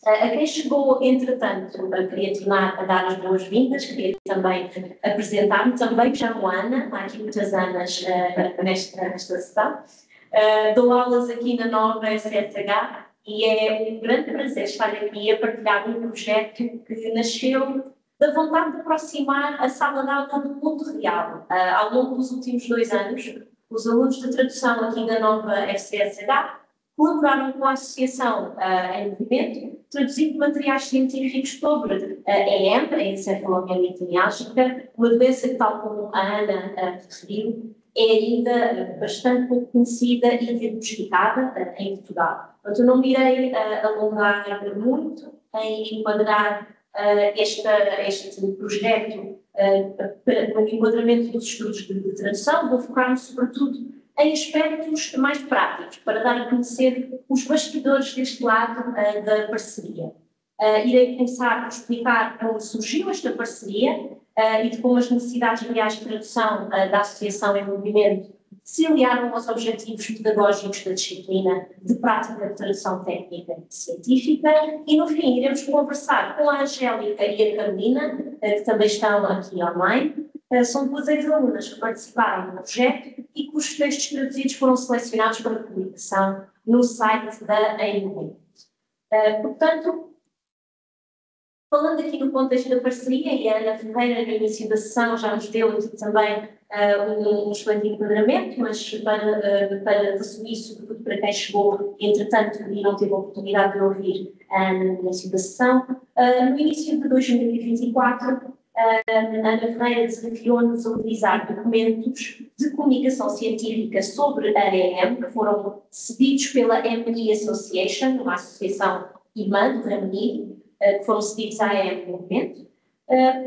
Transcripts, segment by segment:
A quem chegou, entretanto, queria tornar a dar as boas-vindas, queria também apresentar-me, também me chamo Ana, há aqui muitas Anas nesta sessão. Dou aulas aqui na nova SSH e é um grande prazer estar aqui a partilhar um projeto que nasceu da vontade de aproximar a sala de aula do mundo real. Ao longo dos últimos 2 anos, os alunos de tradução aqui da nova SSH colaboraram com a Associação em Movimento, traduzindo materiais científicos sobre a EM, a encefalomielite miálgica, uma doença que, tal como a Ana referiu, é ainda bastante pouco conhecida e diagnosticada em Portugal. Portanto, eu não me irei alongar muito em enquadrar este projeto no enquadramento dos estudos de tradução, vou focar-me sobretudo em aspectos mais práticos, para dar a conhecer os bastidores deste lado da parceria. Irei começar por explicar como surgiu esta parceria e de como as necessidades reais de tradução da Associação em Movimento se aliaram aos objetivos pedagógicos da disciplina de prática de tradução técnica e científica e, no fim, iremos conversar com a Angélica e a Carolina, que também estão aqui online. São 2 ex-alunas que participaram do projeto e cujos textos traduzidos foram selecionados para publicação no site da Em Movimento. Portanto, falando aqui no contexto da parceria, e a Ana Ferreira, no início da sessão, já nos deu aqui também um excelente enquadramento, mas para resumir, sobretudo para quem chegou, entretanto, e não teve a oportunidade de ouvir no início da sessão, no início de 2024, Ana Ferreira desafiou-nos a utilizar documentos de comunicação científica sobre a EM, que foram cedidos pela ME Association, uma associação irmã do Reino Unido, que foram cedidos à EM Movimento,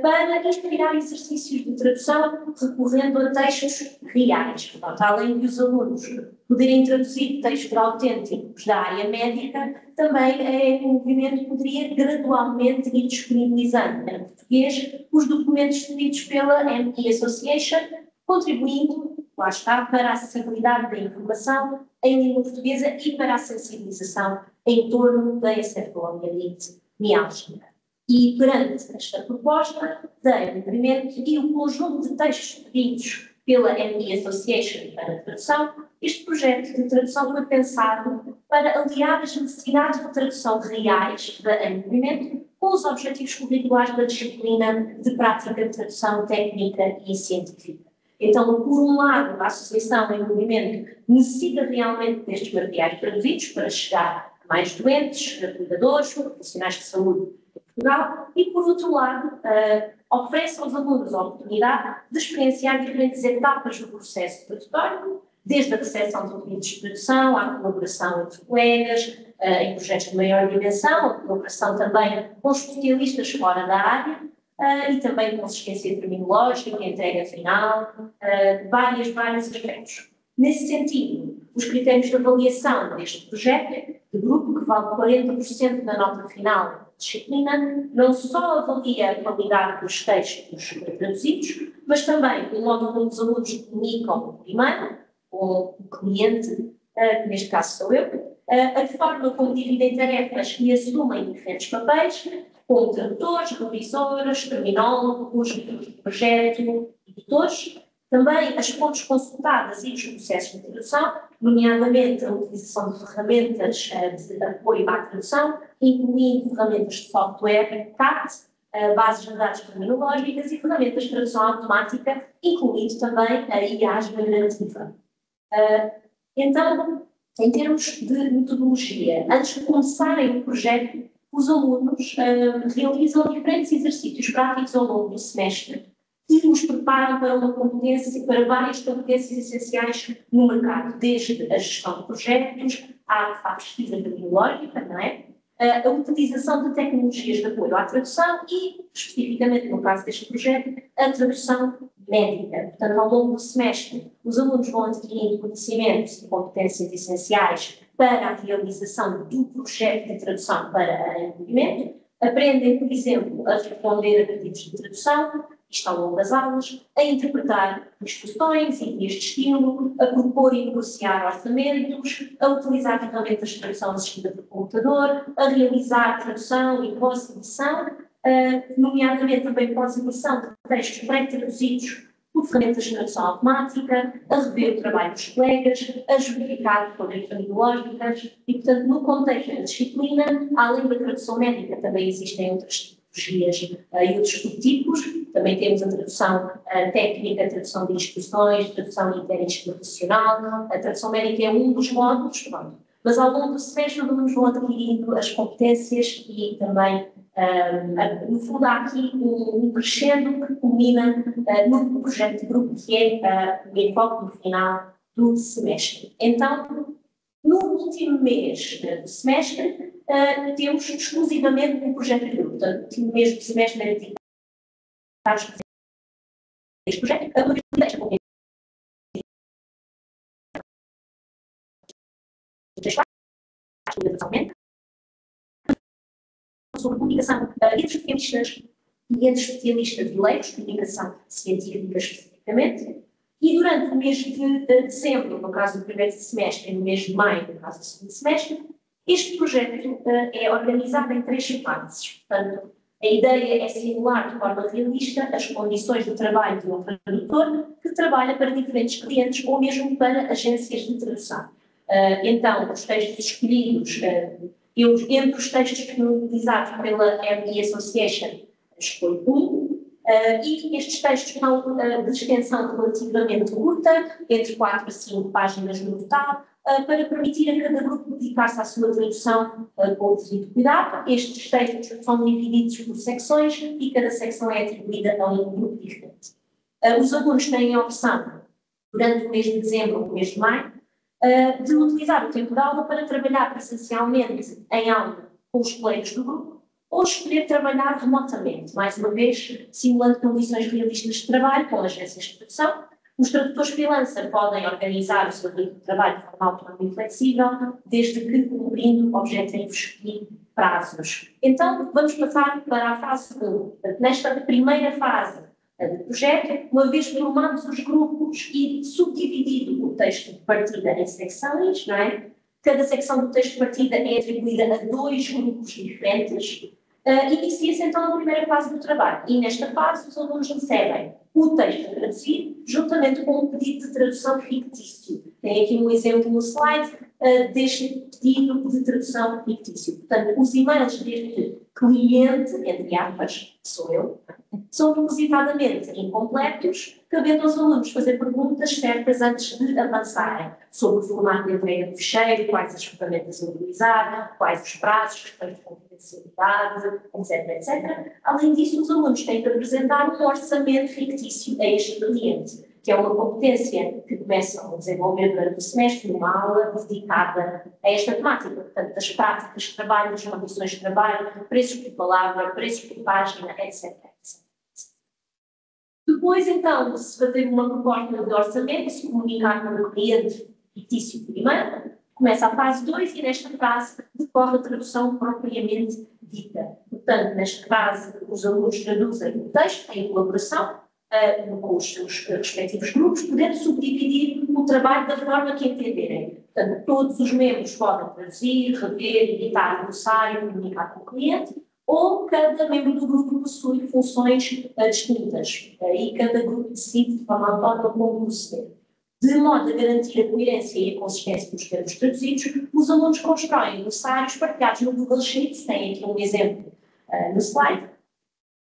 para inspirar exercícios de tradução recorrendo a textos reais. Portanto, além de os alunos poderem traduzir textos autênticos da área médica, também a EM Movimento poderia gradualmente ir disponibilizando em português os documentos cedidos pela ME Association, contribuindo, lá está, para a acessibilidade da informação em língua portuguesa e para a sensibilização em torno da encefalomielite miálgica. E perante esta proposta da Movimento e o conjunto de textos pedidos pela ME Association para a tradução, este projeto de tradução foi pensado para aliar as necessidades de tradução reais da Movimento com os objetivos curriculares da disciplina de prática de tradução técnica e científica. Então, por um lado, a Associação em Movimento necessita realmente destes materiais traduzidos para chegar a mais doentes, a cuidadores, profissionais de saúde de Portugal, e, por outro lado, oferece aos alunos a oportunidade de experienciar diferentes etapas do processo tradutório, desde a recepção de pedidos de tradução, à colaboração entre colegas, em projetos de maior dimensão, a colaboração também com especialistas fora da área, e também com assistência terminológica, entrega final, vários aspectos. Nesse sentido, os critérios de avaliação deste projeto de grupo, que vale 40% da nota final da disciplina, não só avalia a qualidade dos textos traduzidos, mas também o modo como os alunos comunicam primeiro com o cliente, que neste caso sou eu, a forma como dividem tarefas e assumem diferentes papéis, como tradutores, revisoras, terminólogos, projeto, editores, também as fontes consultadas e os processos de tradução, nomeadamente a utilização de ferramentas de apoio à tradução, incluindo ferramentas de software CAT, bases de dados terminológicas e ferramentas de tradução automática, incluindo também a IA generativa. Então, em termos de metodologia, antes de começarem o projeto, os alunos realizam diferentes exercícios práticos ao longo do semestre que os preparam para várias competências essenciais no mercado, desde a gestão de projetos, à pesquisa terminológica, não é? A utilização de tecnologias de apoio à tradução e, especificamente no caso deste projeto, a tradução médica. Portanto, ao longo do semestre, os alunos vão adquirindo conhecimentos e competências essenciais para a realização do projeto de tradução para a Movimento, Aprendem, por exemplo, a responder a pedidos de tradução, isto ao longo das aulas, a interpretar instruções e guias de estilo, a propor e negociar orçamentos, a utilizar ferramentas de tradução assistida por computador, a realizar tradução e pós-edição, nomeadamente também pós-edição de textos pré-traduzidos por ferramentas de tradução automática, a rever o trabalho dos colegas, a verificar fontes terminológicas e, portanto, no contexto da disciplina, além da tradução médica, também existem outras tipologias e outros subtipos. Também temos a tradução técnica, a tradução de instruções, a tradução interinstitucional. A tradução médica é um dos módulos, pronto. Mas ao longo do semestre vamos adquirindo as competências e também, no fundo, há aqui um crescendo que culmina no projeto de grupo, que é o enfoque no final do semestre. Então, no último mês do semestre, temos exclusivamente um projeto de grupo. Portanto, o último mês do semestre é dedicado a este projeto. A sobre comunicação entre especialistas e entre especialistas de leigos, comunicação científica especificamente, e durante o mês de dezembro, no caso do primeiro semestre, e no mês de maio, no caso do segundo semestre, este projeto é organizado em 3 fases. Portanto, a ideia é simular de forma realista as condições de trabalho de um tradutor que trabalha para diferentes clientes ou mesmo para agências de tradução. Então, os textos escolhidos, entre os textos disponibilizados pela MD Association, escolho um, e estes textos são de extensão relativamente curta, entre 4 a 5 páginas no total, para permitir a cada grupo dedicar-se à sua tradução com o devido cuidado. Estes textos são divididos por secções e cada secção é atribuída a um grupo diferente. Os alunos têm a opção, durante o mês de dezembro ou o mês de maio, de utilizar o tempo de aula para trabalhar presencialmente em aula com os colegas do grupo ou escolher trabalhar remotamente, mais uma vez simulando condições realistas de trabalho com agências de tradução. Os tradutores freelancer podem organizar o seu ritmo de trabalho de forma autónoma e flexível, desde que cumprindo objetivos e prazos. Então, vamos passar para a fase 1. Nesta primeira fase do projeto, uma vez formados os grupos e subdividido o texto de partida em secções, não é? Cada secção do texto de partida é atribuída a 2 grupos diferentes. Inicia-se então a primeira fase do trabalho e nesta fase os alunos recebem o texto traduzido juntamente com um pedido de tradução fictício. Tem aqui um exemplo no slide deste pedido de tradução fictício. Portanto, os e-mails deste cliente, entre aspas, que sou eu, são propositadamente incompletos, cabendo aos alunos fazer perguntas certas antes de avançarem sobre o formato de entrega do ficheiro, quais as ferramentas a utilizar, quais os prazos, questões de confidencialidade, etc, etc. Além disso, os alunos têm que apresentar um orçamento fictício a este cliente, que é uma competência que começam a desenvolver durante o semestre, numa aula dedicada a esta temática, portanto, das práticas de trabalho, das condições de trabalho, preços por palavra, preços por página, etc. Depois, então, de se fazer uma proposta de orçamento, se comunicar com o cliente fictício por e-mail, começa a fase 2 e nesta fase decorre a tradução propriamente dita. Portanto, nesta fase, os alunos traduzem o texto em colaboração com os seus respectivos grupos, podendo subdividir o trabalho da forma que entenderem. Portanto, todos os membros podem traduzir, rever, editar o glossário, comunicar com o cliente, ou cada membro do grupo possui funções distintas. E cada grupo decide de forma autónoma como proceder. De modo a garantir a coerência e a consistência dos termos traduzidos, os alunos constroem glossários partilhados no Google Sheets, tem aqui um exemplo no slide,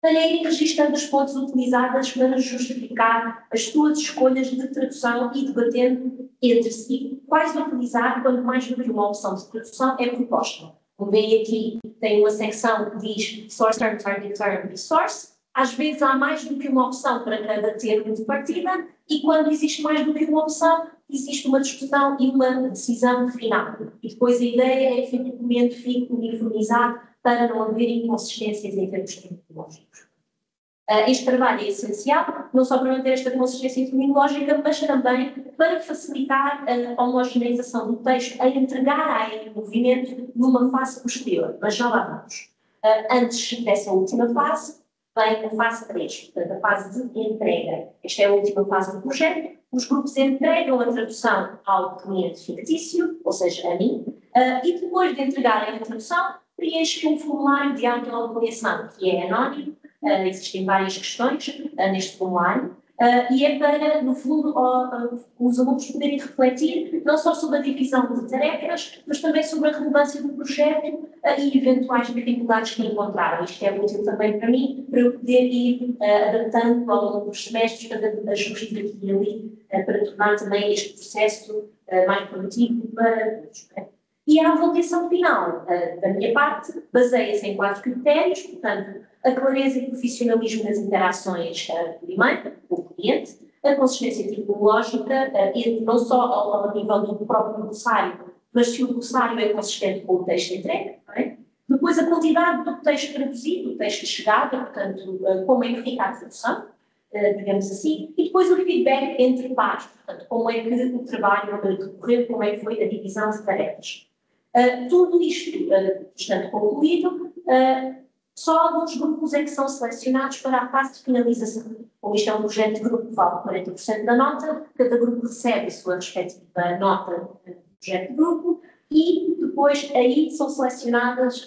para irem registrando as fontes utilizadas para justificar as suas escolhas de tradução e debatendo entre si quais utilizar quando mais do que uma opção de tradução é proposta. Como veem aqui, tem uma secção que diz Source Term, Target Term e Source. Às vezes há mais do que uma opção para cada termo de partida e quando existe mais do que uma opção, existe uma discussão e uma decisão final. E depois a ideia é que o documento fique uniformizado para não haver inconsistências em termos terminológicos. Este trabalho é essencial, não só para manter esta consistência terminológica, mas também para facilitar a homogeneização do texto, a entregar a movimento numa fase posterior. Mas já lá vamos. Antes dessa última fase, vem a fase 3, portanto, a fase de entrega. Esta é a última fase do projeto. Os grupos entregam a tradução ao cliente fictício, ou seja, a mim, e depois de entregarem a tradução, preenchem um formulário de autoavaliação, que é anónimo. Existem várias questões neste formulário, e é para, no fundo, os alunos poderem refletir não só sobre a divisão de tarefas, mas também sobre a relevância do projeto e eventuais dificuldades que encontraram. Isto é útil também para mim, para eu poder ir adaptando ao longo dos semestres, fazendo ajustes aqui e ali, para tornar também este processo mais produtivo para todos. E a avaliação final, da minha parte, baseia-se em 4 critérios, portanto, a clareza e profissionalismo nas interações primeiro, com o cliente, a consistência tecnológica, não só ao nível do próprio glossário, mas se o glossário é consistente com o texto entregue, não é? Depois a quantidade do texto traduzido, do texto chegado, portanto, como é que fica a tradução, digamos assim, e depois o feedback entre pares, portanto, como é que o trabalho decorreu, como é que foi a divisão de tarefas. Tudo isto, portanto, concluído, só alguns grupos é que são selecionados para a fase de finalização. Como isto é um projeto de grupo que vale 40% da nota, cada grupo recebe a sua respectiva nota do projeto de grupo e depois aí são selecionados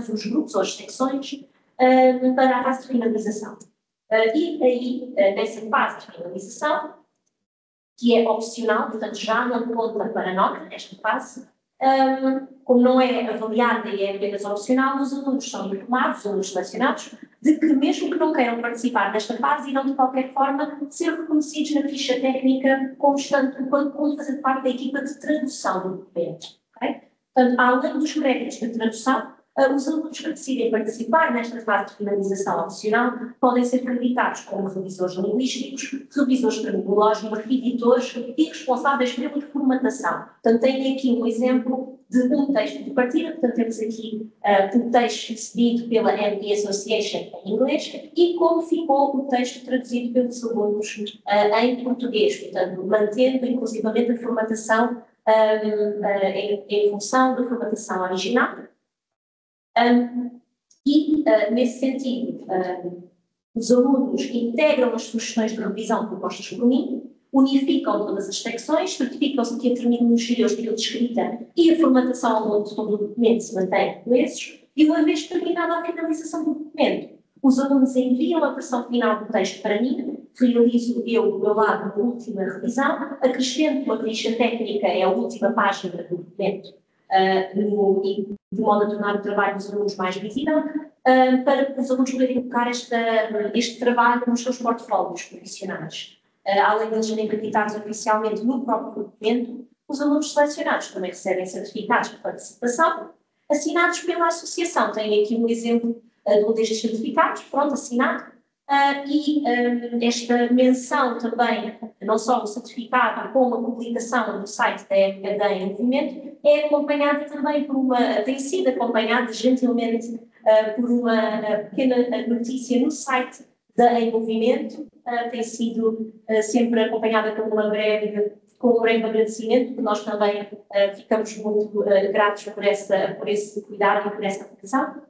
os grupos ou as secções para a fase de finalização. E aí, nessa fase de finalização, que é opcional, portanto já não conta para a nota, esta fase, como não é avaliada e é apenas opcional, os alunos são informados, os alunos selecionados, de que mesmo que não queiram participar desta fase, irão de qualquer forma ser reconhecidos na ficha técnica quando fazem parte da equipa de tradução do documento. Okay? Portanto, além dos créditos de tradução, os alunos que decidem participar nesta fase de finalização opcional podem ser acreditados como revisores linguísticos, revisores terminológicos, editores e responsáveis pela formatação. Portanto, tem aqui um exemplo de um texto de partida, portanto, temos aqui um texto cedido pela MP Association em inglês e como ficou o texto traduzido pelos alunos em português, portanto, mantendo inclusivamente a formatação em função da formatação original. Nesse sentido, os alunos integram as sugestões de revisão propostas por mim, unificam todas as secções, certificam-se que a terminologia, o estilo de escrita e a formatação ao longo de todo o documento se mantêm coesos e, uma vez terminada a finalização do documento, os alunos enviam a versão final do texto para mim, realizo eu, do meu lado, uma última revisão, acrescento a ficha técnica, é a última página do documento, de modo a tornar o trabalho dos alunos mais visível, para os alunos poderem colocar este trabalho nos seus portfólios profissionais. Além de eles serem acreditados oficialmente no próprio documento, os alunos selecionados também recebem certificados de participação, assinados pela associação. Tenho aqui um exemplo de um destes certificados, pronto, assinado, e esta menção também, não só o certificado, como a publicação no site da FKD em movimento, é acompanhada também tem sido acompanhada gentilmente por uma pequena notícia no site da Em Movimento, tem sido sempre acompanhada com um breve agradecimento, porque nós também ficamos muito gratos por esse cuidado e por essa atenção.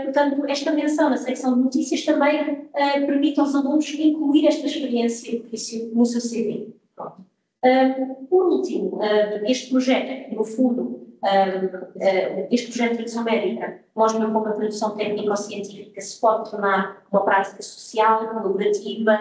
Portanto, esta menção na secção de notícias também permite aos alunos incluir esta experiência no seu CV. Pronto. Por último, este projeto, no fundo, este projeto de tradução médica mostra como a tradução técnico-científica se pode tornar uma prática social, colaborativa,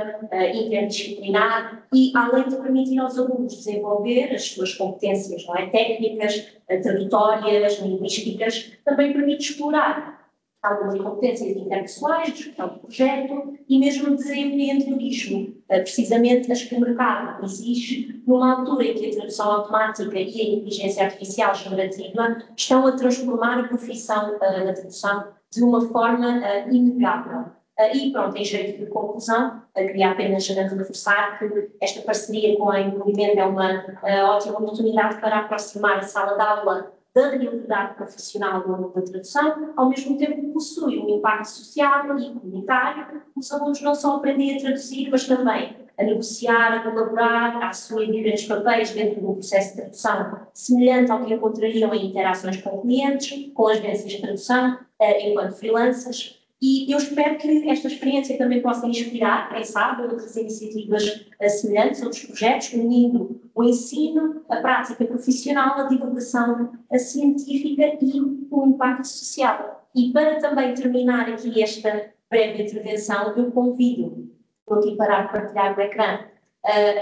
interdisciplinar e, além de permitir aos alunos desenvolver as suas competências, não é, técnicas, tradutórias, linguísticas, também permite explorar algumas competências interpessoais, discussão de projeto e mesmo de empreendedorismo, precisamente as que o mercado exige numa altura em que a tradução automática e a inteligência artificial generativa estão a transformar a profissão da tradução de uma forma inegável. E pronto, em jeito de conclusão, queria apenas reforçar que esta parceria com a Em Movimento é uma ótima oportunidade para aproximar a sala de aula da realidade profissional do mundo da tradução, ao mesmo tempo que possui um impacto social e comunitário. Os alunos não só aprendem a traduzir, mas também a negociar, a colaborar, a assumir diferentes papéis dentro do processo de tradução, semelhante ao que encontrariam em interações com clientes, com agências de tradução, enquanto freelancers. E eu espero que esta experiência também possa inspirar, quem sabe, outras iniciativas semelhantes, outros projetos, unindo o ensino, a prática profissional, a divulgação científica e o impacto social. E para também terminar aqui esta breve intervenção, eu convido, vou aqui parar de partilhar o ecrã,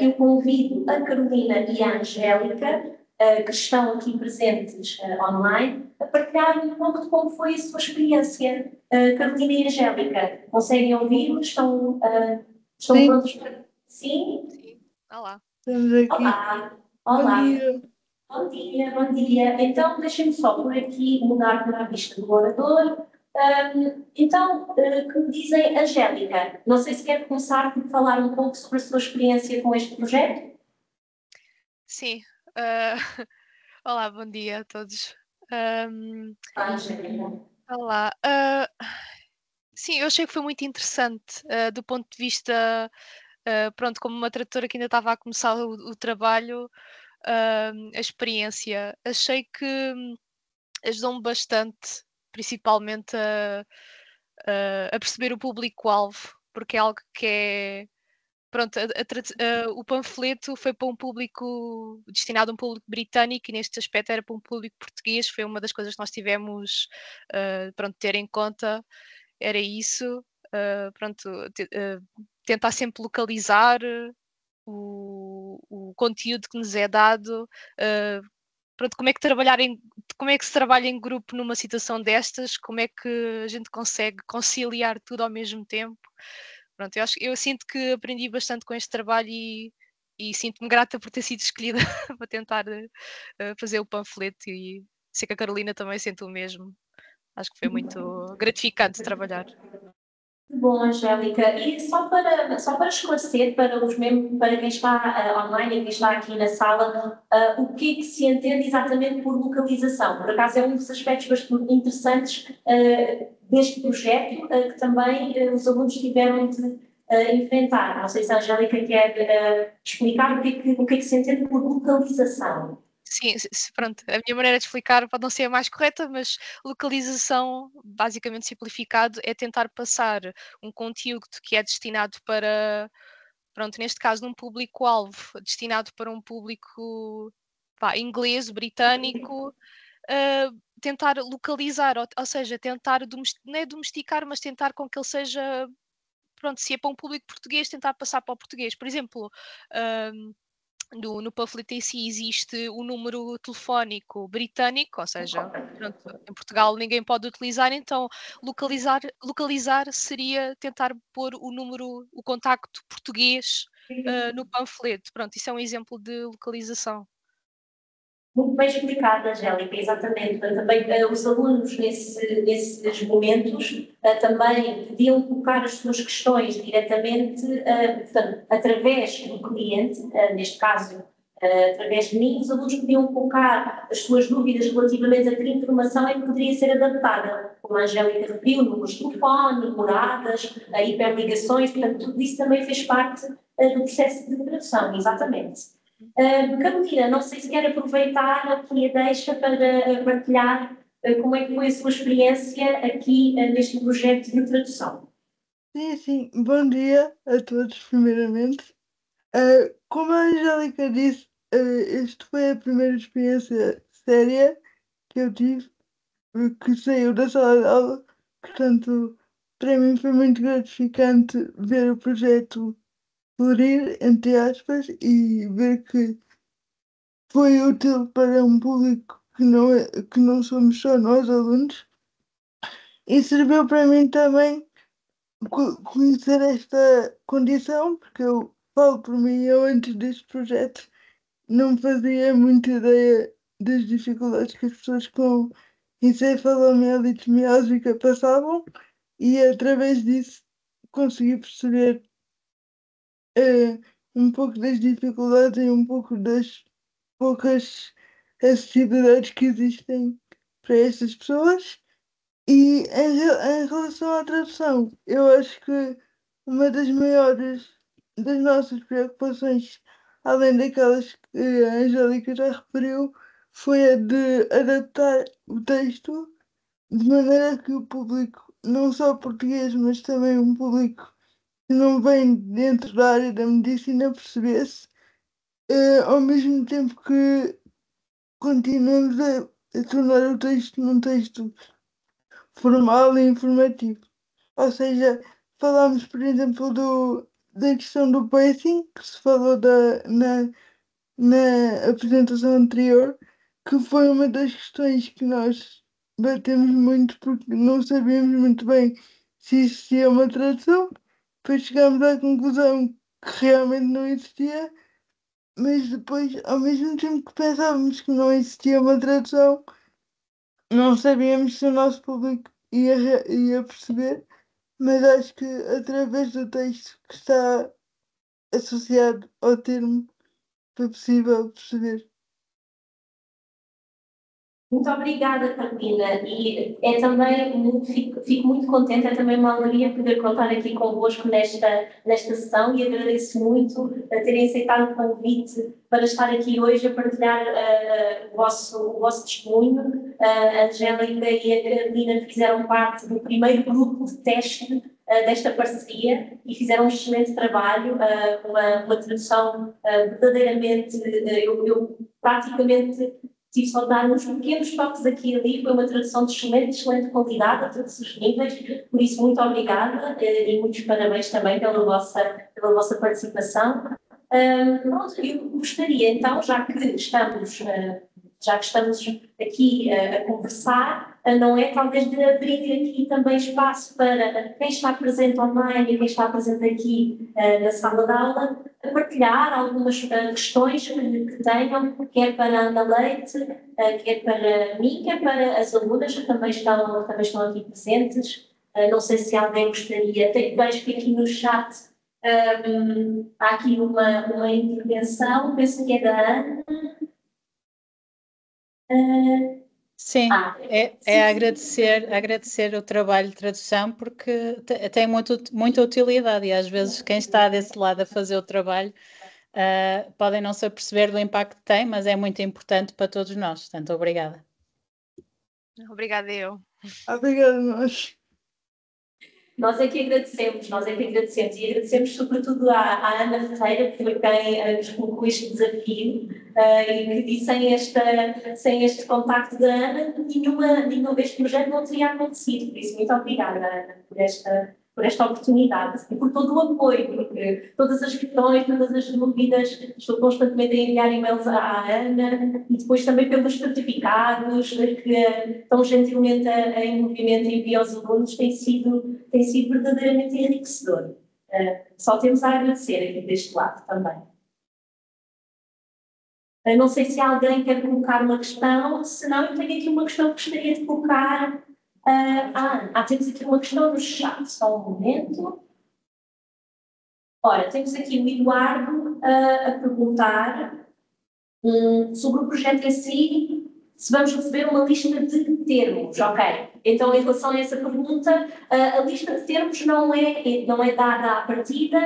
eu convido a Carolina e a Angélica, que estão aqui presentes online, a partilhar um pouco de como foi a sua experiência. Carolina e Angélica, conseguem ouvir-me? Estão prontos para... Sim? Sim. Olá. Estamos aqui. Olá. Olá. Bom dia. Bom dia, bom dia. Então, deixem-me só por aqui mudar para a vista do orador. Então, que me dizem, Angélica? Não sei se quer começar por falar um pouco sobre a sua experiência com este projeto. Sim. Olá, bom dia a todos. Olá, Angélica. Olá. Sim, eu achei que foi muito interessante do ponto de vista, pronto, como uma tradutora que ainda estava a começar o trabalho, a experiência. Achei que ajudou-me bastante, principalmente a perceber o público-alvo, porque é algo que é. Pronto, o panfleto foi para um público destinado a um público britânico e neste aspecto era para um público português, foi uma das coisas que nós tivemos pronto, ter em conta, era isso, pronto, tentar sempre localizar o conteúdo que nos é dado, pronto, como é que se trabalha em grupo numa situação destas, como é que a gente consegue conciliar tudo ao mesmo tempo. Pronto, eu sinto que aprendi bastante com este trabalho e sinto-me grata por ter sido escolhida para tentar fazer o panfleto e sei que a Carolina também sente o mesmo. Acho que foi muito gratificante trabalhar. Bom, Angélica, e só para esclarecer para quem está online e quem está aqui na sala, o que se entende exatamente por localização? Por acaso é um dos aspectos bastante interessantes deste projeto que também os alunos tiveram de enfrentar. Não sei se a Angélica quer explicar o que se entende por localização. Sim, pronto, a minha maneira de explicar pode não ser a mais correta, mas localização, basicamente simplificado, é tentar passar um conteúdo que é destinado para, pronto, neste caso num público-alvo, destinado para um público inglês, britânico, tentar localizar, ou seja, tentar, não é domesticar, mas tentar com que ele seja, pronto, se é para um público português, tentar passar para o português. Por exemplo, no panfleto em si existe o número telefónico britânico, ou seja, pronto, em Portugal ninguém pode utilizar, então localizar seria tentar pôr o contacto português no panfleto. Pronto, isso é um exemplo de localização. Muito bem explicado, Angélica, exatamente. Também os alunos nesses momentos também podiam colocar as suas questões diretamente, portanto, através do cliente, neste caso, através de mim, os alunos podiam colocar as suas dúvidas relativamente a que informação é que poderia ser adaptada, como a Angélica referiu, números de telefone, moradas, hiperligações, portanto, tudo isso também fez parte do processo de tradução, exatamente. Carolina, não sei se quer aproveitar aqui a deixa para partilhar como é que foi a sua experiência aqui neste projeto de tradução. Sim. Bom dia a todos, primeiramente. Como a Angélica disse, esta foi a primeira experiência séria que eu tive, que saiu da sala de aula. Portanto, para mim foi muito gratificante ver o projeto florir, entre aspas, e ver que foi útil para um público que não somos só nós, alunos, e serviu para mim também conhecer esta condição, porque eu falo por mim, eu antes deste projeto não fazia muita ideia das dificuldades que as pessoas com encefalomielite miálgica passavam, e através disso consegui perceber um pouco das dificuldades e um pouco das poucas acessibilidades que existem para estas pessoas. E em relação à tradução, eu acho que uma das maiores das nossas preocupações, além daquelas que a Angélica já referiu, foi a de adaptar o texto de maneira que o público, não só português, mas também um público que não vem dentro da área da medicina, percebesse, ao mesmo tempo que continuamos a tornar o texto num texto formal e informativo. Ou seja, falámos, por exemplo, da questão do pacing, que se falou na apresentação anterior, que foi uma das questões que nós batemos muito porque não sabíamos muito bem se existia uma tradução. Depois chegámos à conclusão que realmente não existia, mas depois, ao mesmo tempo que pensávamos que não existia uma tradução, não sabíamos se o nosso público ia perceber, mas acho que através do texto que está associado ao termo foi possível perceber. Muito obrigada, Carolina. E é também, fico muito contente, é também uma alegria poder contar aqui convosco nesta sessão e agradeço muito a terem aceitado o convite para estar aqui hoje a partilhar o vosso testemunho. A Angélica e a Carolina fizeram parte do primeiro grupo de teste desta parceria e fizeram um excelente trabalho, uma tradução verdadeiramente, eu praticamente tive só de dar uns pequenos toques aqui e ali, foi uma tradução de excelente qualidade a todos os níveis, por isso muito obrigada e muitos parabéns também pela vossa participação. Pronto, eu gostaria então, já que estamos aqui a conversar, não é? Talvez de abrir aqui também espaço para quem está presente online e quem está presente aqui na sala de aula, a partilhar algumas questões que tenham, quer para a Ana Leite, quer para mim, quer para as alunas que também estão aqui presentes. Não sei se alguém gostaria, vejo que aqui no chat há aqui uma intervenção, penso que é da Ana. Sim, é agradecer o trabalho de tradução porque tem muita utilidade e às vezes quem está desse lado a fazer o trabalho podem não se aperceber do impacto que tem, mas é muito importante para todos nós. Portanto, obrigada. Obrigada eu. Obrigada a nós. Nós é que agradecemos e agradecemos sobretudo à Ana Ferreira, que foi quem nos colocou este desafio e que disse sem este contacto da Ana, este projeto não teria acontecido. Por isso, muito obrigada, Ana, por esta oportunidade e por todo o apoio, porque todas as questões, todas as dúvidas, estou constantemente a enviar e-mails à Ana e depois também pelos certificados que tão gentilmente em movimento envia aos alunos, tem sido verdadeiramente enriquecedor. Só temos a agradecer aqui deste lado também. Não sei se alguém quer colocar uma questão, se não, eu tenho aqui uma questão que gostaria de colocar. Temos aqui uma questão no chat, só um momento. Ora, temos aqui o Eduardo a perguntar sobre o projeto em si, se vamos receber uma lista de termos, ok? Então, em relação a essa pergunta, a lista de termos não é dada à partida,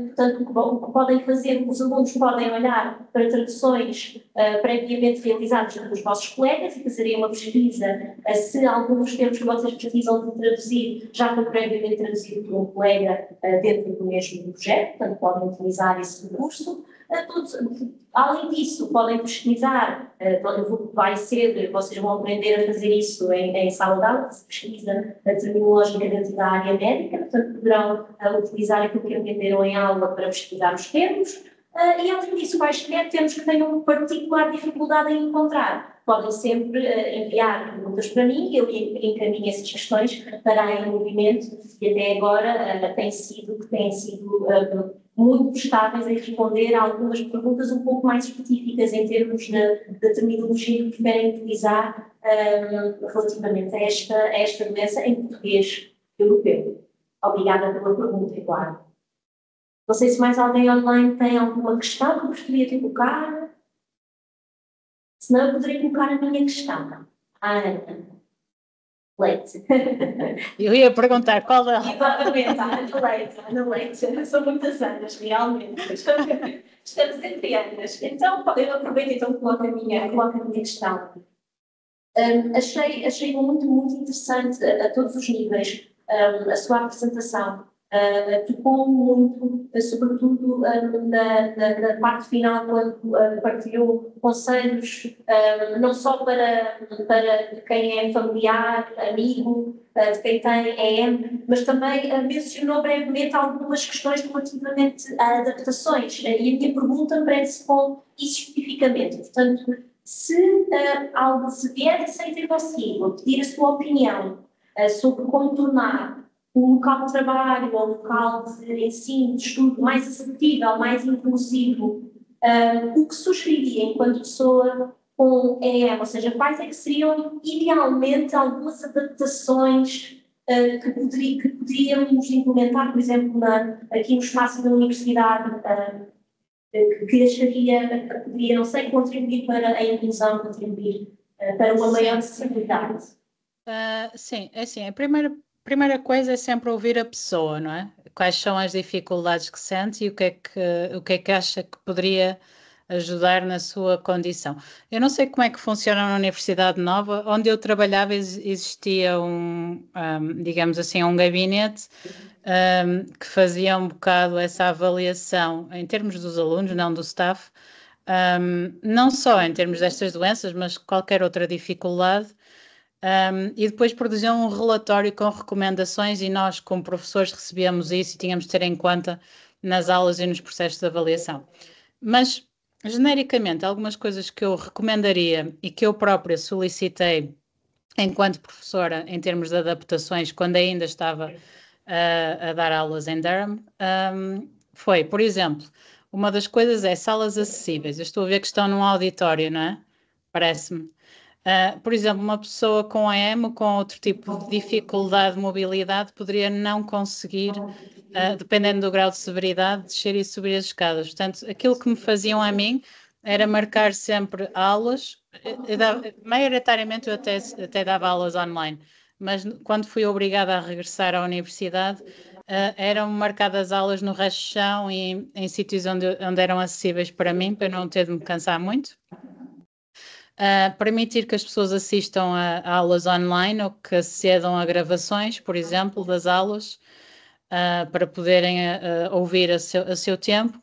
portanto, o que podem fazer, os alunos podem olhar para traduções previamente realizadas pelos vossos colegas e fazerem uma pesquisa se alguns dos termos que vocês precisam de traduzir já foi previamente traduzido por um colega dentro do mesmo projeto, portanto, podem utilizar esse recurso. Além disso, podem pesquisar, vocês vão aprender a fazer isso em sala de aula, se pesquisa a terminológica dentro da área médica, portanto poderão utilizar aquilo que aprenderam em aula para pesquisar os termos, e além disso, quaisquer termos que tenham particular dificuldade em encontrar, podem sempre enviar perguntas para mim, eu encaminho essas questões para a Em Movimento, e até agora têm sido muito prestáveis em responder a algumas perguntas um pouco mais específicas em termos da terminologia que preferem utilizar relativamente a esta doença em português europeu. Obrigada pela pergunta, Eduardo. Não sei se mais alguém online tem alguma questão que gostaria de colocar. Se não, eu poderia colocar a minha questão. Ana. Leite. Eu ia perguntar qual delas. Exatamente, Ana Leite. São muitas Anas, realmente. Estamos entre Anas. Então, eu aproveito então que coloco a minha questão. Achei muito interessante a todos os níveis a sua apresentação. Tocou muito, sobretudo na parte final, quando partilhou conselhos, não só para quem é familiar, amigo, de quem tem EM, mas também mencionou brevemente algumas questões relativamente a adaptações. E a minha pergunta prende-se com isso especificamente. Portanto, se vier a ser ter consigo pedir a sua opinião sobre como tornar um local de trabalho ou um local de ensino, de estudo mais acessível, mais inclusivo, o que sugeriria enquanto pessoa com EM, ou seja, quais é que seriam idealmente algumas adaptações que poderíamos implementar, por exemplo, aqui no espaço da universidade, que acharia que poderia, não sei, contribuir para a inclusão, contribuir para uma maior acessibilidade? Sim, é assim, a primeira coisa é sempre ouvir a pessoa, não é? Quais são as dificuldades que sente e o que é que acha que poderia ajudar na sua condição. Eu não sei como é que funciona na Universidade Nova, onde eu trabalhava existia digamos assim, um gabinete que fazia um bocado essa avaliação em termos dos alunos, não do staff, não só em termos destas doenças, mas qualquer outra dificuldade. E depois produziam um relatório com recomendações e nós, como professores, recebíamos isso e tínhamos de ter em conta nas aulas e nos processos de avaliação. Mas, genericamente, algumas coisas que eu recomendaria e que eu própria solicitei enquanto professora em termos de adaptações, quando ainda estava a dar aulas em Durham, foi, por exemplo, uma das coisas é salas acessíveis. Eu estou a ver que estão num auditório, não é? Parece-me. Por exemplo, uma pessoa com AM ou com outro tipo de dificuldade de mobilidade poderia não conseguir, dependendo do grau de severidade, descer e subir as escadas. Portanto, aquilo que me faziam a mim era marcar sempre aulas. Maioritariamente eu até dava aulas online, mas quando fui obrigada a regressar à universidade, eram marcadas aulas no resto do chão e em sítios onde eram acessíveis para mim, para eu não ter de me cansar muito. Permitir que as pessoas assistam a aulas online ou que acedam a gravações, por exemplo, das aulas, para poderem ouvir a seu tempo.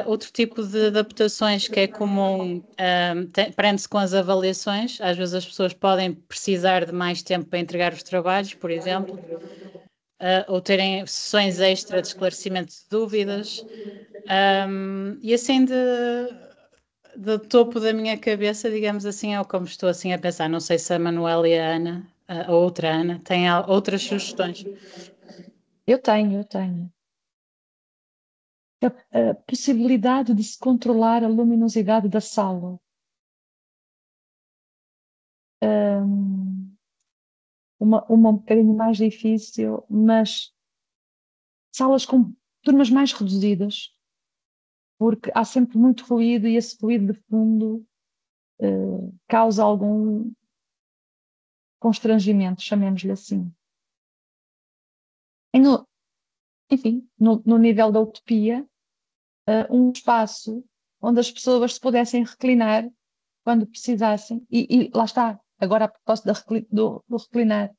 Outro tipo de adaptações que é comum prende-se com as avaliações. Às vezes as pessoas podem precisar de mais tempo para entregar os trabalhos, por exemplo, ou terem sessões extra de esclarecimento de dúvidas. E assim do topo da minha cabeça, digamos assim, é como estou assim a pensar. Não sei se a Manuela e a Ana, a outra Ana, têm outras sugestões. Eu tenho. A possibilidade de se controlar a luminosidade da sala. Uma um bocadinho mais difícil, mas salas com turmas mais reduzidas, porque há sempre muito ruído e esse ruído de fundo causa algum constrangimento, chamemos-lhe assim. Enfim, no nível da utopia, um espaço onde as pessoas se pudessem reclinar quando precisassem, e lá está, agora a propósito do reclinar,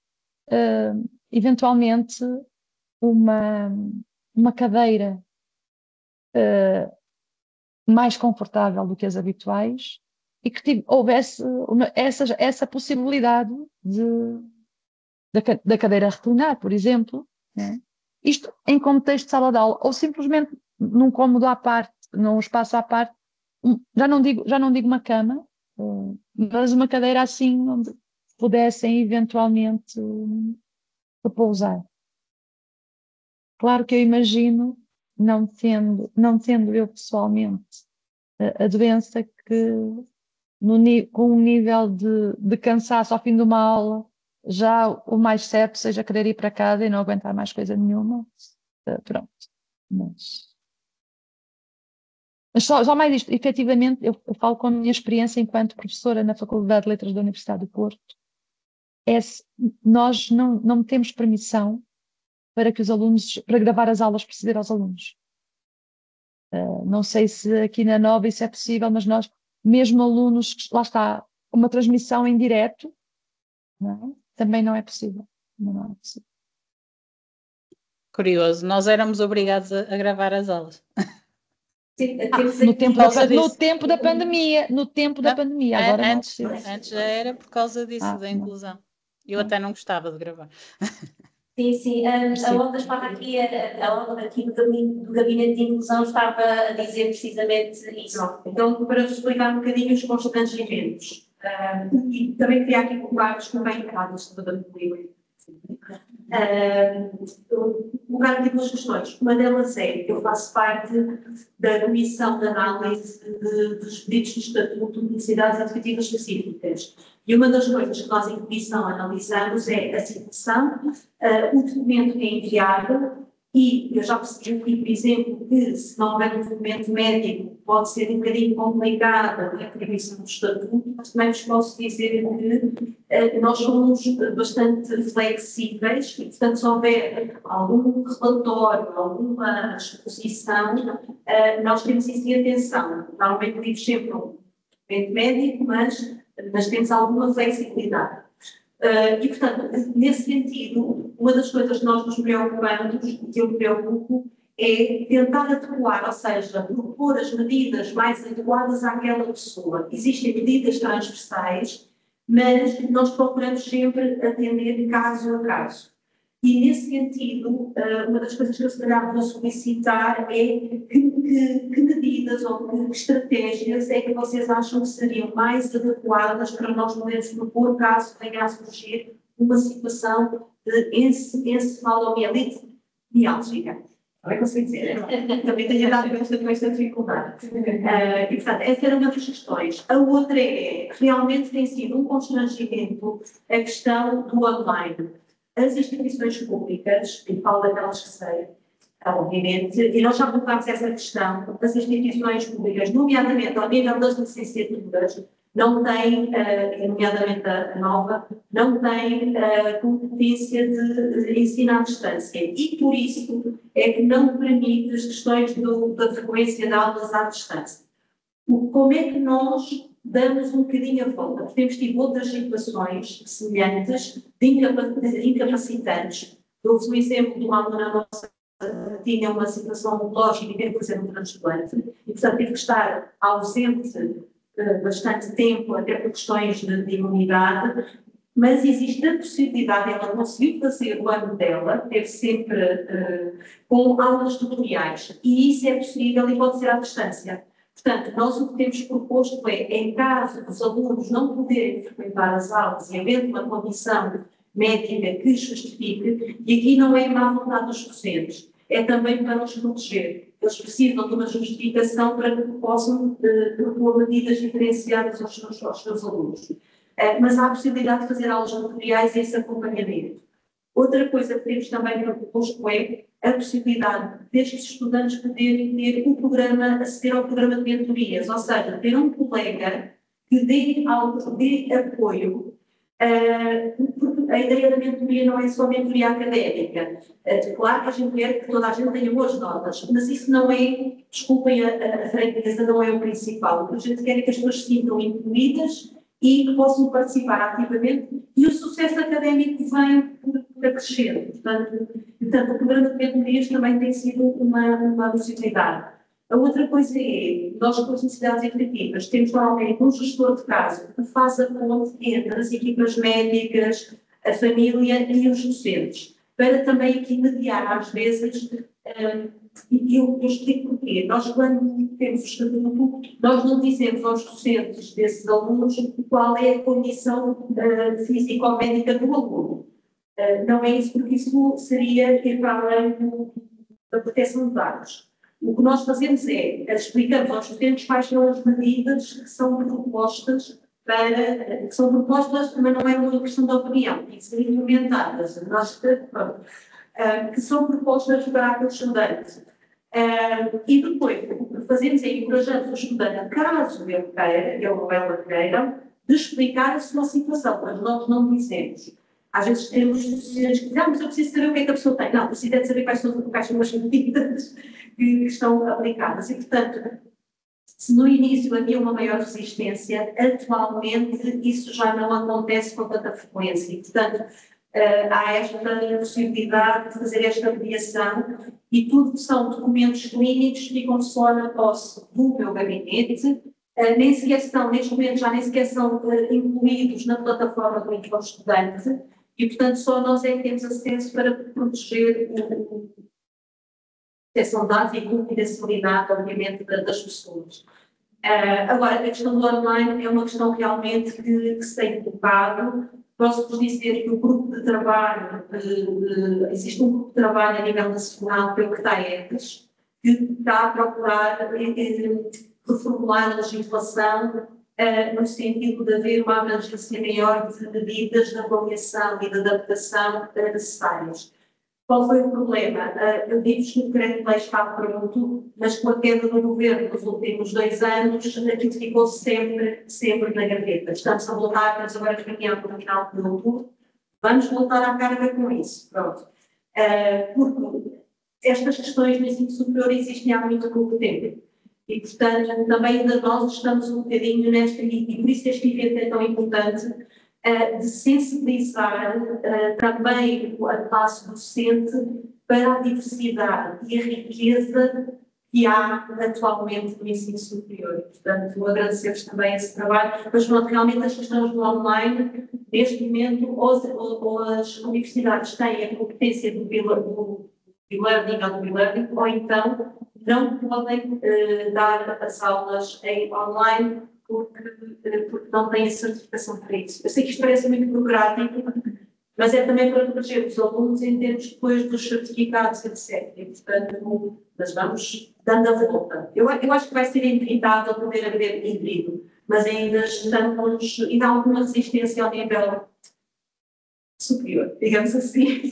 eventualmente uma cadeira mais confortável do que as habituais e que houvesse essa possibilidade da cadeira reclinar, por exemplo, né? Isto em contexto de sala de aula, ou simplesmente num cômodo à parte, num espaço à parte, já não digo uma cama, mas uma cadeira assim onde pudessem eventualmente repousar. Claro que eu imagino, não tendo eu pessoalmente a doença, que com um nível de cansaço ao fim de uma aula, já o mais certo seja querer ir para casa e não aguentar mais coisa nenhuma. Pronto. Mas só mais isto, efetivamente, eu falo com a minha experiência enquanto professora na Faculdade de Letras da Universidade do Porto. nós não temos permissão para que os alunos, para gravar as aulas para ceder aos alunos. Não sei se aqui na Nova isso é possível, mas nós, mesmo alunos, lá está, uma transmissão em direto, não é? Também não é possível. Não é possível. Curioso, nós éramos obrigados a gravar as aulas. No tempo da pandemia, agora não é possível. Antes já era por causa disso, da inclusão. Eu até não gostava de gravar. Sim, a Olga estava aqui, a Olga aqui do Gabinete de Inclusão estava a dizer precisamente isso. Então, para vos explicar um bocadinho os constrangimentos, e também queria aqui colocar-vos também toda colocar aqui duas questões. Uma delas é, eu faço parte da Comissão de Análise dos Pedidos de Estatuto de Necessidades Educativas Específicas. E uma das coisas que nós em comissão analisamos é a situação, o documento que é enviado, e eu já percebi aqui, por exemplo, que se não houver um documento médico pode ser um bocadinho complicada a atribuição do estatuto, mas também vos posso dizer que nós somos bastante flexíveis e, portanto, se houver algum relatório, alguma exposição, nós temos isso em atenção. Normalmente pedimos sempre um documento médico, mas temos alguma flexibilidade. E, portanto, nesse sentido, uma das coisas que nós nos preocupamos, e que eu me preocupo, é tentar adequar, ou seja, propor as medidas mais adequadas àquela pessoa. Existem medidas transversais, mas nós procuramos sempre atender caso a caso. E, nesse sentido, uma das coisas que eu, se calhar, vou solicitar é que medidas ou que estratégias é que vocês acham que seriam mais adequadas para nós podermos propor caso venha a surgir uma situação de encefalomielite miálgica. Não é que eu sei dizer, também tenho dado com esta dificuldade. E, portanto, essa era uma das questões. A outra é, realmente tem sido um constrangimento a questão do online. As instituições públicas, e falo daquelas que sei, obviamente, e nós já colocámos essa questão, as instituições públicas, nomeadamente ao nível das licenciaturas, não têm, nomeadamente a Nova, não têm competência de ensino à distância. E por isso é que não permite as questões da frequência de aulas à distância. Como é que nós damos um bocadinho a volta? Porque temos tido outras situações semelhantes de incapacitantes. Dou-vos um exemplo de uma aluna nossa que tinha uma situação oncológica e teve que fazer um transplante, e portanto teve que estar ausente bastante tempo, até por questões de imunidade, mas existe a possibilidade, ela conseguiu fazer o ano dela, teve sempre com aulas tutoriais, e isso é possível e pode ser à distância. Portanto, nós o que temos proposto é, em caso dos alunos não poderem frequentar as aulas e havendo uma condição médica que justifique, e aqui não é má vontade dos docentes, é também para os proteger. Eles precisam de uma justificação para que possam propor medidas diferenciadas aos seus alunos. Mas há a possibilidade de fazer aulas tutoriais e esse acompanhamento. Outra coisa que temos também proposto é a possibilidade destes estudantes poderem ter o programa, aceder ao programa de mentorias, ou seja, ter um colega que dê apoio. Porque a ideia da mentoria não é só mentoria académica. Claro que a gente quer que toda a gente tenha boas notas, mas isso não é, desculpem a franqueza, não é o principal. O que a gente quer é que as pessoas se sintam incluídas e que possam participar ativamente, e o sucesso académico vem por acrescento. Portanto, o programa de mentorias também tem sido uma possibilidade. A outra coisa é, nós com as necessidades educativas temos normalmente um gestor de caso que faz a ponte entre as equipas médicas, a família e os docentes, para também aqui mediar às vezes, e eu explico porquê. Nós, quando temos o estatuto, nós não dizemos aos docentes desses alunos qual é a condição físico-médica do aluno. Não é isso, porque isso seria ir para além da proteção de dados. O que nós fazemos é, explicamos aos docentes quais são as medidas que são propostas também não é uma questão de opinião, tem que ser implementadas, que são propostas para aquele estudante. E depois, o que fazemos é encorajamos o estudante, caso ele queira, ele ou ela queira, de explicar a sua situação, mas nós não dizemos. Às vezes temos estudantes que dizem, mas eu preciso saber o que é que a pessoa tem. Não, preciso é de saber quais são as medidas que estão aplicadas. E, portanto, se no início havia uma maior resistência, atualmente isso já não acontece com tanta frequência. E, portanto, há esta possibilidade de fazer esta mediação e tudo que são documentos clínicos ficam só na posse do meu gabinete, nem sequer são, neste momento já nem sequer são incluídos na plataforma do estudante e, portanto, só nós é que temos acesso para proteger a proteção de dados e a confidencialidade, obviamente, das pessoas. Agora, a questão do online é uma questão realmente que se tem colocado. Posso-vos dizer que o grupo de trabalho, existe um grupo de trabalho a nível nacional, pelo que dá ECAS, que está a procurar reformular a legislação no sentido de haver uma abrangência maior de medidas de avaliação e de adaptação necessárias. Qual foi o problema? Eu digo que o decreto de lei está pronto, mas com a queda do governo nos últimos 2 anos, aquilo ficou sempre na gaveta. Estamos a voltar, estamos agora a caminhar para o final de outubro, vamos voltar à carga com isso, pronto. Porque estas questões no ensino superior existem há muito pouco tempo. E, portanto, também ainda nós estamos um bocadinho nesta, e por isso este evento é tão importante, de sensibilizar também a classe docente para a diversidade e a riqueza que há atualmente no ensino superior. Portanto, vou agradecer-vos também esse trabalho, mas pronto, realmente as questões do online, neste momento, ou as universidades têm a competência do e-learning ou do e-learning, ou então não podem dar as aulas em online porque não têm a certificação para isso. Eu sei que isto parece muito burocrático, mas é também para proteger os alunos em termos depois dos certificados, etc. E, portanto, mas vamos dando a volta. Eu acho que vai ser inevitável poder haver híbrido, mas ainda há alguma resistência ao nível superior, digamos assim.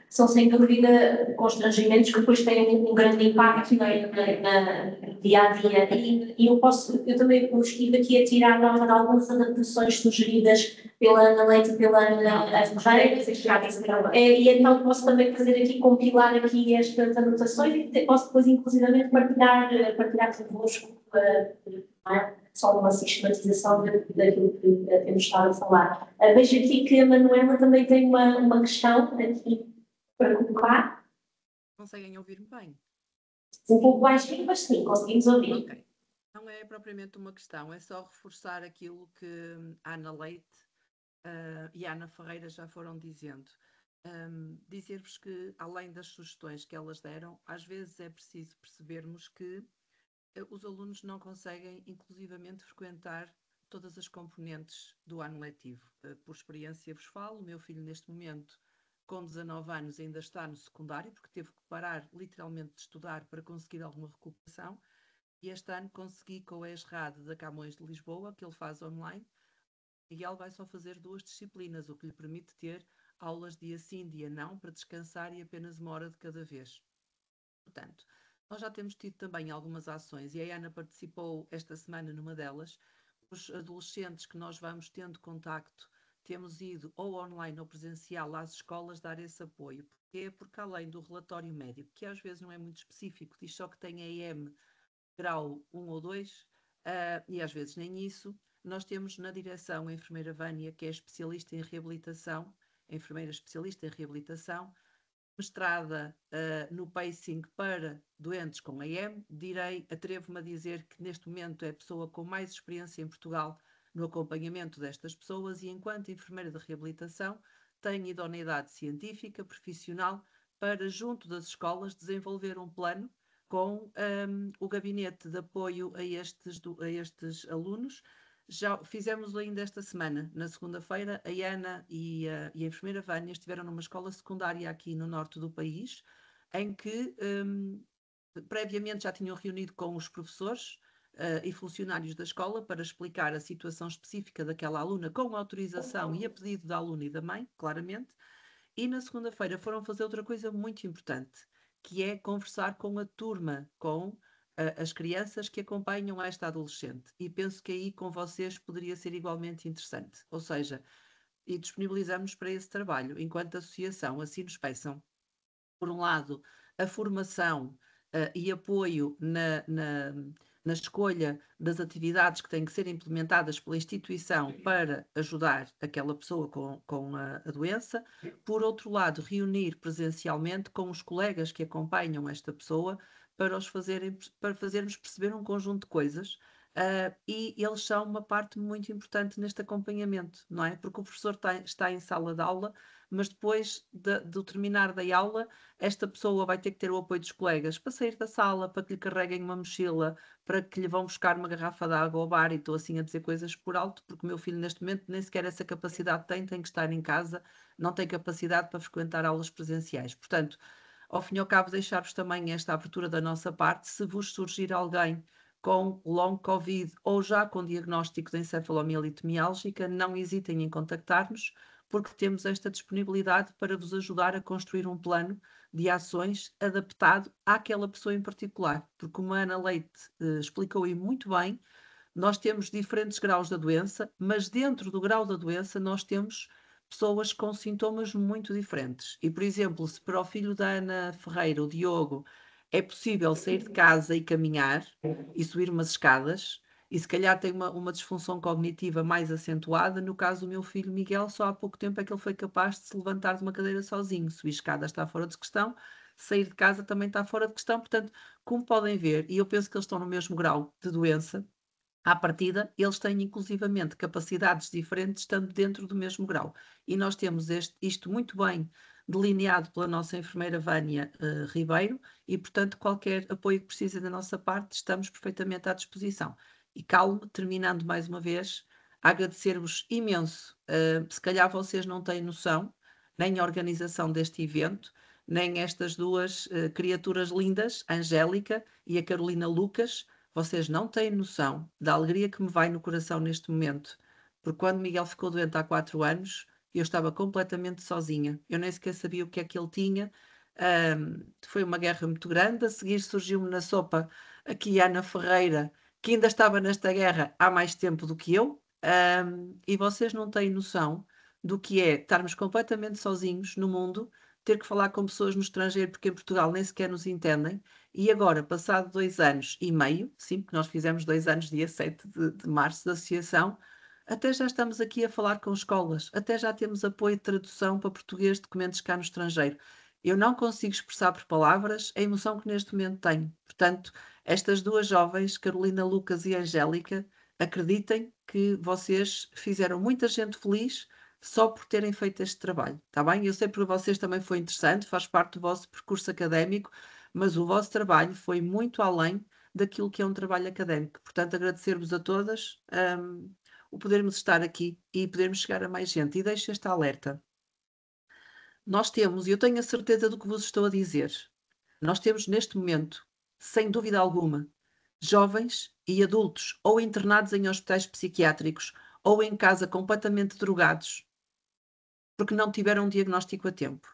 São, sem dúvida, constrangimentos que depois têm um grande impacto no dia-a-dia. E eu também estive aqui a tirar nota de algumas adaptações sugeridas pela Ana Leite e pela Ana Ferreira, e então posso também fazer aqui, compilar aqui estas anotações e posso depois, inclusivamente, partilhar convosco, só uma sistematização daquilo que temos estado a falar. Vejo aqui que a Manuela também tem uma questão aqui para colocar. Conseguem ouvir-me bem? Um pouco baixinho, mas sim, conseguimos ouvir. Ok. Não é propriamente uma questão, é só reforçar aquilo que a Ana Leite e a Ana Ferreira já foram dizendo. Dizer-vos que, além das sugestões que elas deram, às vezes é preciso percebermos que os alunos não conseguem, inclusivamente, frequentar todas as componentes do ano letivo. Por experiência vos falo, o meu filho neste momento, com 19 anos, ainda está no secundário, porque teve que parar literalmente de estudar para conseguir alguma recuperação, e este ano consegui com a ESRAD da Camões de Lisboa, que ele faz online, e ele vai só fazer 2 disciplinas, o que lhe permite ter aulas dia sim, dia não, para descansar e apenas 1 hora de cada vez. Portanto, nós já temos tido também algumas ações, e a Ana participou esta semana numa delas. Os adolescentes que nós vamos tendo contacto, temos ido ou online ou presencial às escolas dar esse apoio. Porque além do relatório médico, que às vezes não é muito específico, diz só que tem EM grau 1 ou 2, e às vezes nem isso, nós temos na direção a enfermeira Vânia, que é especialista em reabilitação, a enfermeira especialista em reabilitação, mestrada no pacing para doentes com EM, atrevo-me a dizer que neste momento é a pessoa com mais experiência em Portugal no acompanhamento destas pessoas e, enquanto enfermeira de reabilitação, tem idoneidade científica, profissional, para, junto das escolas, desenvolver um plano com o gabinete de apoio a estes alunos. Já fizemos ainda esta semana, na segunda-feira, a Ana e a enfermeira Vânia estiveram numa escola secundária aqui no norte do país, em que previamente já tinham reunido com os professores e funcionários da escola para explicar a situação específica daquela aluna com autorização e a pedido da aluna e da mãe, claramente, e na segunda-feira foram fazer outra coisa muito importante, que é conversar com a turma, com as crianças que acompanham esta adolescente. E penso que aí com vocês poderia ser igualmente interessante. Ou seja, e disponibilizamos para esse trabalho, enquanto associação, assim nos peçam, por um lado, a formação e apoio na escolha das atividades que têm que ser implementadas pela instituição para ajudar aquela pessoa com a doença. Por outro lado, reunir presencialmente com os colegas que acompanham esta pessoa para fazermos perceber um conjunto de coisas. E eles são uma parte muito importante neste acompanhamento, não é? Porque o professor está em sala de aula, mas depois do terminar da aula, esta pessoa vai ter que ter o apoio dos colegas para sair da sala, para que lhe carreguem uma mochila, para que lhe vão buscar uma garrafa de água ao bar, e estou assim a dizer coisas por alto, porque o meu filho neste momento nem sequer essa capacidade tem que estar em casa, não tem capacidade para frequentar aulas presenciais. Portanto, ao fim e ao cabo, deixar-vos também esta abertura da nossa parte, se vos surgir alguém com long COVID ou já com diagnóstico de encefalomielite miálgica, não hesitem em contactar-nos, porque temos esta disponibilidade para vos ajudar a construir um plano de ações adaptado àquela pessoa em particular. Porque, como a Ana Leite explicou aí muito bem, nós temos diferentes graus da doença, mas dentro do grau da doença nós temos pessoas com sintomas muito diferentes. E, por exemplo, se para o filho da Ana Ferreira, o Diogo, é possível sair de casa e caminhar e subir umas escadas, e se calhar tem uma disfunção cognitiva mais acentuada, no caso do meu filho Miguel, só há pouco tempo é que ele foi capaz de se levantar de uma cadeira sozinho. Subir escadas está fora de questão, sair de casa também está fora de questão. Portanto, como podem ver, e eu penso que eles estão no mesmo grau de doença, à partida, eles têm inclusivamente capacidades diferentes, estando dentro do mesmo grau. E nós temos isto muito bem delineado pela nossa enfermeira Vânia Ribeiro, e, portanto, qualquer apoio que precisem da nossa parte, estamos perfeitamente à disposição. E calme, terminando mais uma vez, a agradecer-vos imenso. Se calhar vocês não têm noção, nem a organização deste evento, nem estas duas criaturas lindas, a Angélica e a Carolina Lucas. Vocês não têm noção da alegria que me vai no coração neste momento, porque quando Miguel ficou doente há 4 anos, eu estava completamente sozinha. Eu nem sequer sabia o que é que ele tinha. Foi uma guerra muito grande. A seguir surgiu-me na sopa aqui a Ana Ferreira, que ainda estava nesta guerra há mais tempo do que eu. E vocês não têm noção do que é estarmos completamente sozinhos no mundo, ter que falar com pessoas no estrangeiro, porque em Portugal nem sequer nos entendem. E agora, passado 2 anos e meio, sim, porque nós fizemos 2 anos dia 7 de março da associação, até já estamos aqui a falar com escolas, até já temos apoio de tradução para português de documentos cá no estrangeiro. Eu não consigo expressar por palavras a emoção que neste momento tenho. Portanto, estas duas jovens, Carolina Lucas e Angélica, acreditem que vocês fizeram muita gente feliz só por terem feito este trabalho, está bem? Eu sei que para vocês também foi interessante, faz parte do vosso percurso académico, mas o vosso trabalho foi muito além daquilo que é um trabalho académico. Portanto, agradecer-vos a todas o podermos estar aqui e podermos chegar a mais gente. E deixo este alerta. Nós temos, e eu tenho a certeza do que vos estou a dizer, nós temos neste momento, sem dúvida alguma, jovens e adultos ou internados em hospitais psiquiátricos ou em casa completamente drogados porque não tiveram um diagnóstico a tempo.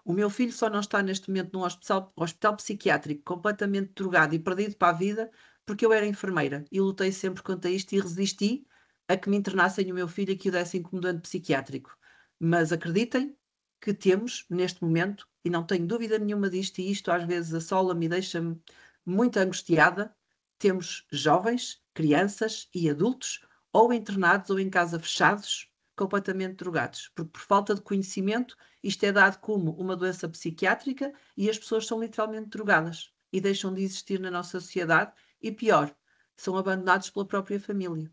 O meu filho só não está neste momento num hospital psiquiátrico completamente drogado e perdido para a vida porque eu era enfermeira e lutei sempre contra isto e resisti a que me internassem o meu filho e que o dessem como doente psiquiátrico. Mas acreditem que temos neste momento, e não tenho dúvida nenhuma disto, e isto às vezes assola-me e deixa-me muito angustiada, temos jovens, crianças e adultos ou internados ou em casa fechados, completamente drogados, porque por falta de conhecimento isto é dado como uma doença psiquiátrica e as pessoas são literalmente drogadas e deixam de existir na nossa sociedade e pior, são abandonados pela própria família.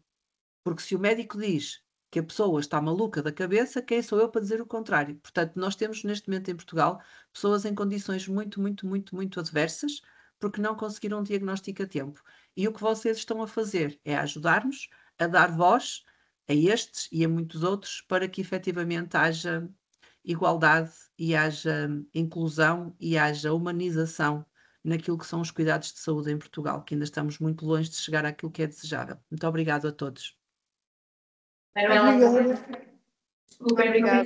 Porque se o médico diz que a pessoa está maluca da cabeça, quem sou eu para dizer o contrário? Portanto, nós temos neste momento em Portugal pessoas em condições muito, muito, muito, muito adversas porque não conseguiram um diagnóstico a tempo. E o que vocês estão a fazer é ajudar-nos a dar voz a estes e a muitos outros para que efetivamente haja igualdade e haja inclusão e haja humanização naquilo que são os cuidados de saúde em Portugal, que ainda estamos muito longe de chegar àquilo que é desejável. Muito obrigado a todos. Obrigada. Obrigada.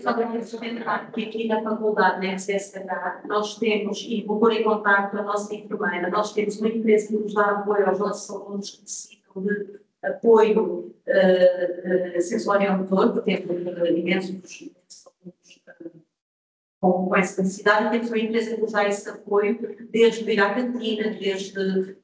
Que aqui na faculdade, na SSH, nós temos, e vou pôr em contato a nossa enfermeira, nós temos uma empresa que nos dá apoio aos nossos alunos que necessitam de apoio sensorial-motor, porque temos imensos alunos com essa necessidade, e temos uma empresa que nos dá esse apoio, desde ir à cantina, desde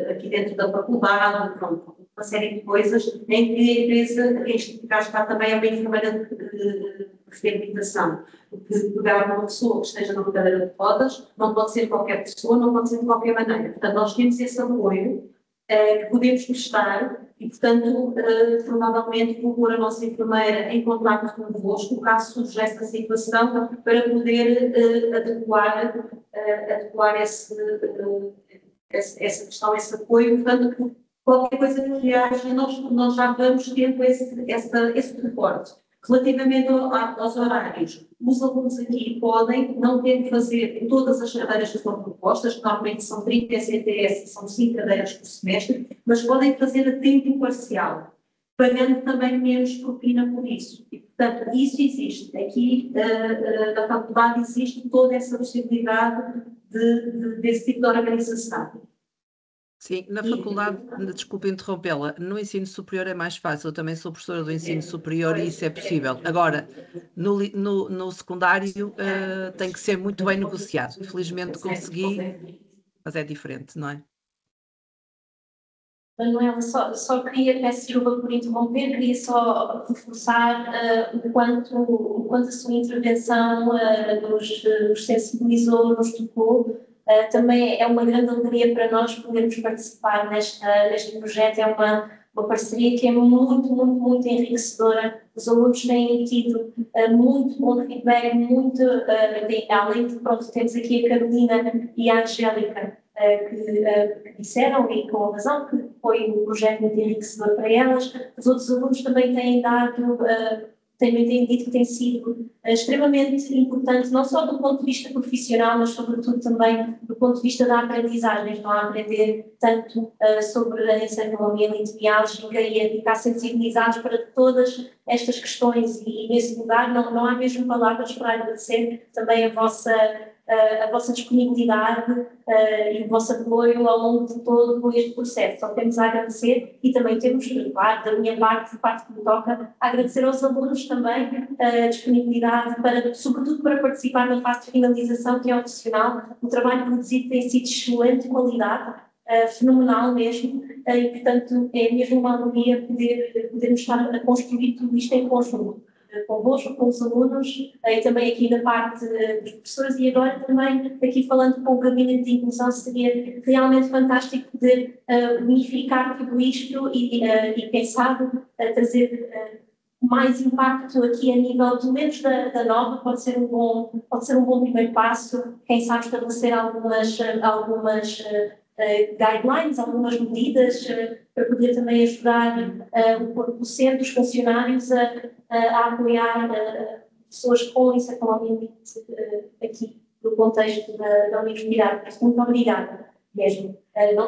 aqui dentro da faculdade, pronto, uma série de coisas, em que a empresa, este cá está também, é uma enfermeira de reabilitação, porque pegar uma pessoa que esteja numa cadeira de rodas, não pode ser qualquer pessoa, não pode ser de qualquer maneira. Portanto, nós temos esse apoio que podemos prestar e, portanto, provavelmente vou pôr a nossa enfermeira em contato convosco, caso surja essa situação, para poder adequar essa questão, esse apoio. Portanto, qualquer coisa que haja, nós já vamos tendo esse suporte. Relativamente aos horários, os alunos aqui podem não ter de fazer todas as cadeiras que são propostas, que normalmente são 30 ECTS, são 5 cadeiras por semestre, mas podem fazer a tempo parcial, pagando também menos propina por isso. E, portanto, isso existe. Aqui na faculdade existe toda essa possibilidade desse tipo de organização. Sim, na faculdade, desculpe interrompê-la, no ensino superior é mais fácil, eu também sou professora do ensino superior e isso é possível. Agora, no secundário tem que ser muito bem negociado. Infelizmente consegui, mas é diferente, não é? Manuela, só queria, peço desculpa por interromper, queria só reforçar o quanto a sua intervenção nos sensibilizou, nos tocou. Também é uma grande alegria para nós podermos participar neste projeto. É uma parceria que é muito, muito, muito enriquecedora. Os alunos têm tido muito bom feedback, além de, pronto, temos aqui a Carolina e a Angélica, que disseram, e com razão, que foi um projeto muito enriquecedor para elas. Os outros alunos também têm dito que tem sido extremamente importante, não só do ponto de vista profissional, mas sobretudo também do ponto de vista da aprendizagem. Estão a aprender tanto sobre a encefalomielite miálgica e a ficar sensibilizados para todas estas questões, e nesse lugar não há mesmo palavras para agradecer também a vossa disponibilidade e o vosso apoio ao longo de todo este processo. Só temos a agradecer, e também temos, claro, da minha parte que me toca, a agradecer aos alunos também a disponibilidade, sobretudo para participar na fase de finalização, que é opcional. O trabalho produzido tem sido de excelente qualidade, fenomenal mesmo, e portanto é mesmo uma alegria podermos estar a construir tudo isto em conjunto, convosco, com os alunos, e também aqui da parte dos professores, e agora também aqui falando com o Gabinete de Inclusão. Seria realmente fantástico poder unificar tudo isto e quem sabe, trazer mais impacto aqui a nível, pelo menos da nova. Pode ser um bom primeiro passo, quem sabe estabelecer algumas guidelines, algumas medidas para poder também ajudar o corpo docente, os funcionários a apoiar pessoas com encefalomielite aqui no contexto da universidade. Muito obrigada mesmo.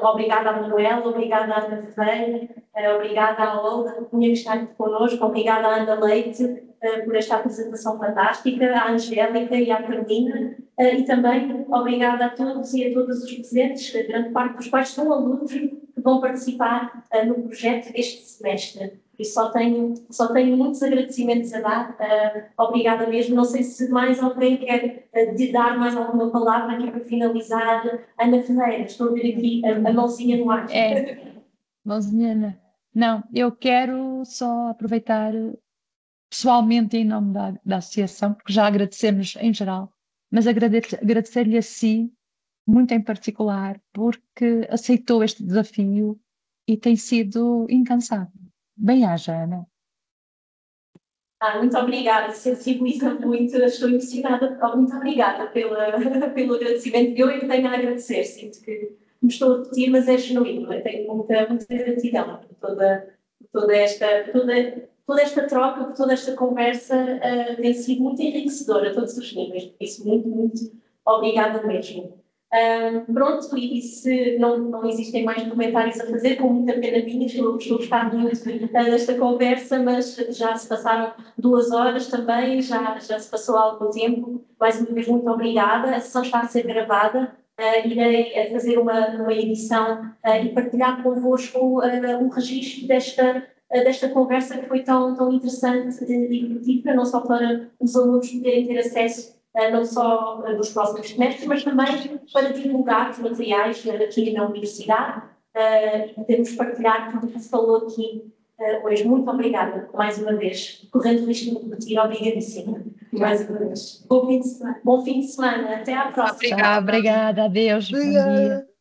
Obrigada à Manuela, obrigada à Ana Ferreira, obrigada à Olga, que tinha que estar aqui connosco, obrigada à Ana Leite por esta apresentação fantástica, à Angélica e à Carolina, e também obrigada a todos e a todas os presentes, grande parte dos quais são alunos que vão participar no projeto este semestre. E só tenho muitos agradecimentos a dar. Obrigada mesmo. Não sei se mais alguém quer dar mais alguma palavra aqui para finalizar. Ana Ferreira, estou a ver aqui a mãozinha no ar. Mãozinha. Não, eu quero só aproveitar pessoalmente em nome da associação, porque já agradecemos em geral, mas agradecer-lhe a si, muito em particular, porque aceitou este desafio e tem sido incansável. Bem-aja, Ana. Muito obrigada, sensibiliza muito, estou emocionada. Muito obrigada pelo agradecimento. Eu é que tenho a agradecer, sinto que me estou a repetir, mas é genuíno. Eu tenho muita gratidão por toda esta troca, por toda esta conversa. Tem sido muito enriquecedora a todos os níveis. Por isso, muito, muito obrigada mesmo. Pronto, e se não existem mais comentários a fazer, com muita pena minha, estou a gostar muito desta conversa, mas já se passaram 2 horas também, já se passou algum tempo. Mais uma vez, muito obrigada. A sessão está a ser gravada. Irei fazer uma edição e partilhar convosco um registro desta conversa que foi tão interessante e produtiva, não só para os alunos poderem ter acesso não só nos próximos semestres, mas também para divulgar os materiais aqui na Universidade e podermos partilhar tudo o que se falou aqui hoje. Muito obrigada, mais uma vez. Correndo risco de repetir, obrigadíssima. Mais uma vez. Bom fim de semana. Até à próxima. Tchau, obrigada. Adeus. Bom dia. Obrigada.